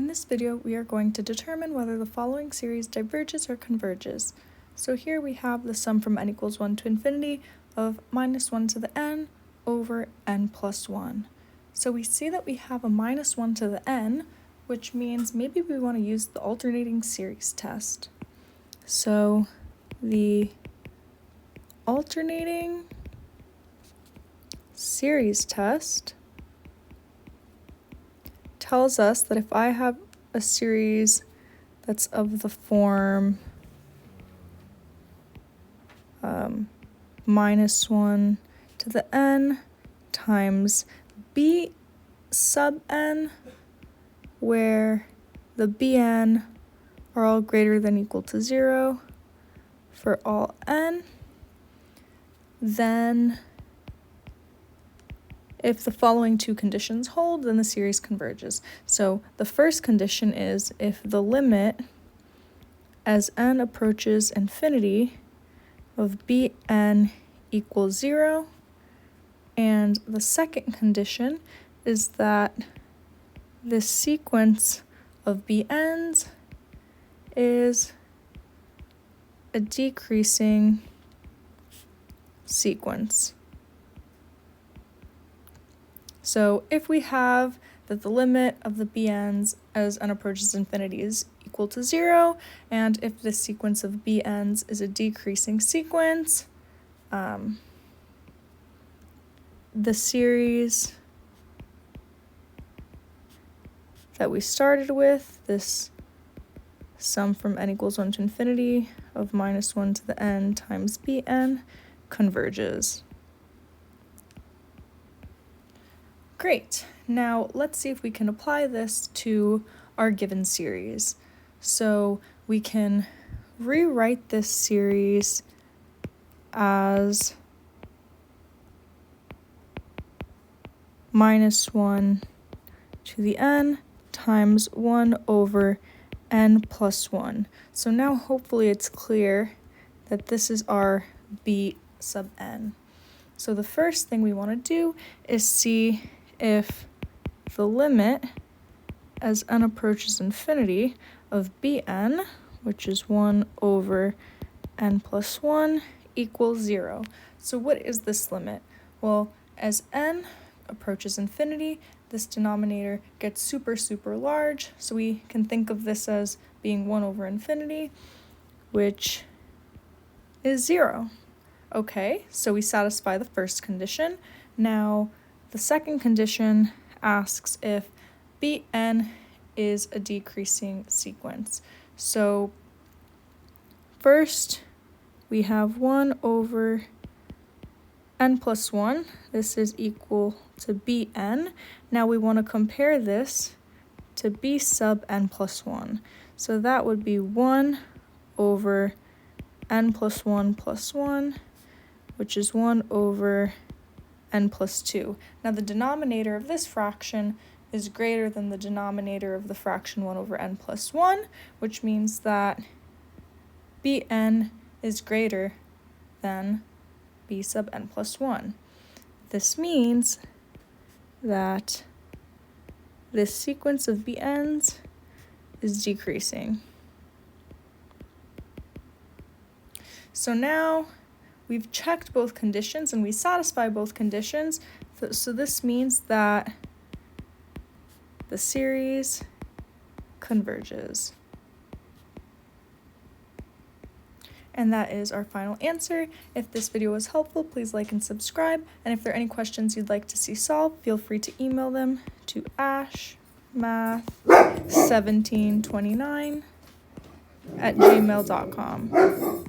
In this video, we are going to determine whether the following series diverges or converges. So here we have the sum from n equals 1 to infinity of minus 1 to the n over n plus 1. So we see that we have a minus 1 to the n, which means maybe we want to use the alternating series test. So the alternating series test tells us that if I have a series that's of the form minus 1 to the n times b sub n, where the bn are all greater than or equal to 0 for all n, then if the following two conditions hold, then the series converges. So the first condition is if the limit as n approaches infinity of bn equals 0, and the second condition is that this sequence of bn's is a decreasing sequence. So if we have that the limit of the bn's as n approaches infinity is equal to 0, and if this sequence of bn's is a decreasing sequence, the series that we started with, this sum from n equals 1 to infinity of minus 1 to the n times bn, converges. Great. Now let's see if we can apply this to our given series. So we can rewrite this series as minus 1 to the n times 1 over n plus 1. So now hopefully it's clear that this is our b sub n. So the first thing we want to do is see if the limit as n approaches infinity of bn, which is 1 over n plus 1, equals 0. So what is this limit? Well, as n approaches infinity, this denominator gets super large, so we can think of this as being 1 over infinity, which is 0. Okay, so we satisfy the first condition. Now, the second condition asks if bn is a decreasing sequence. So first, we have 1 over n plus 1. This is equal to bn. Now we want to compare this to b sub n plus 1. So that would be 1 over n plus 1, which is 1 over n plus 2. Now the denominator of this fraction is greater than the denominator of the fraction 1 over n plus 1, which means that bn is greater than b sub n plus 1. This means that this sequence of bn's is decreasing. So now we've checked both conditions and we satisfy both conditions, so this means that the series converges. And that is our final answer. If this video was helpful, please like and subscribe. And if there are any questions you'd like to see solved, feel free to email them to ashmath1729@gmail.com.